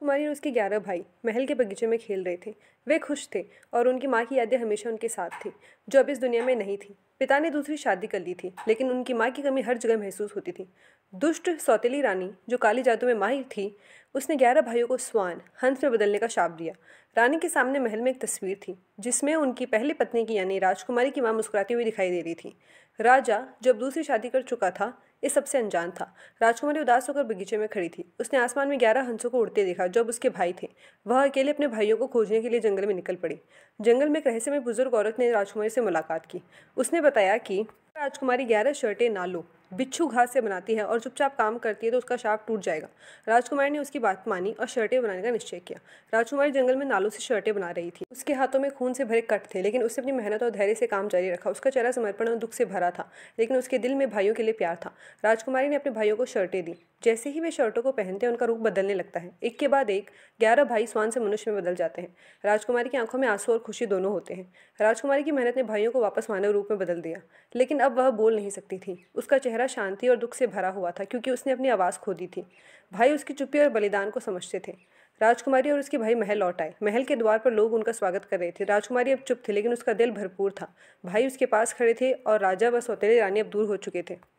कुमारी और उसके 11 भाई महल के बगीचे में खेल रहे थे। वे खुश थे और उनकी माँ की यादें हमेशा उनके साथ थी, जो अब इस दुनिया में नहीं थी। पिता ने दूसरी शादी कर ली थी, लेकिन उनकी माँ की कमी हर जगह महसूस होती थी। दुष्ट सौतेली रानी, जो काली जादू में माहिर थी, उसने 11 भाइयों को स्वान हंस में बदलने का शाप दिया। रानी के सामने महल में एक तस्वीर थी, जिसमें उनकी पहली पत्नी की यानी राजकुमारी की माँ मुस्कुराती हुई दिखाई दे रही थी। राजा, जो अब दूसरी शादी कर चुका था, इस सबसे अनजान था। राजकुमारी उदास होकर बगीचे में खड़ी थी। उसने आसमान में 11 हंसों को उड़ते देखा, जो अब उसके भाई थे। वह अकेले अपने भाइयों को खोजने के लिए जंगल में निकल पड़ी। जंगल में एक रहस्यमय बुजुर्ग औरत ने राजकुमारी से मुलाकात की। उसने बताया कि राजकुमारी 11 शर्टें ना लो, बिच्छू घास से बनाती है और चुपचाप काम करती है तो उसका शाप टूट जाएगा। राजकुमारी ने उसकी बात मानी और शर्टें बनाने का निश्चय किया। राजकुमारी जंगल में नालों से शर्टें बना रही थी। उसके हाथों में खून से भरे कट थे, लेकिन उसने अपनी मेहनत और धैर्य से काम जारी रखा। उसका चेहरा समर्पण और दुख से भरा था, लेकिन उसके दिल में भाइयों के लिए प्यार था। राजकुमारी ने अपने भाइयों को शर्टें दी। जैसे ही वे शर्टों को पहनते हैं, उनका रूप बदलने लगता है। एक के बाद एक 11 भाई स्वान से मनुष्य में बदल जाते हैं। राजकुमारी की आंखों में आंसू और खुशी दोनों होते हैं। राजकुमारी की मेहनत ने भाइयों को वापस मानव रूप में बदल दिया, लेकिन अब वह बोल नहीं सकती थी। उसका चेहरा शांति और दुख से भरा हुआ था, क्योंकि उसने अपनी आवाज़ खो दी थी। भाई उसकी चुप्पी और बलिदान को समझते थे। राजकुमारी और उसके भाई महल लौट आए। महल के द्वार पर लोग उनका स्वागत कर रहे थे। राजकुमारी अब चुप थी, लेकिन उसका दिल भरपूर था। भाई उसके पास खड़े थे और राजा व सौतेली रानी अब दूर हो चुके थे।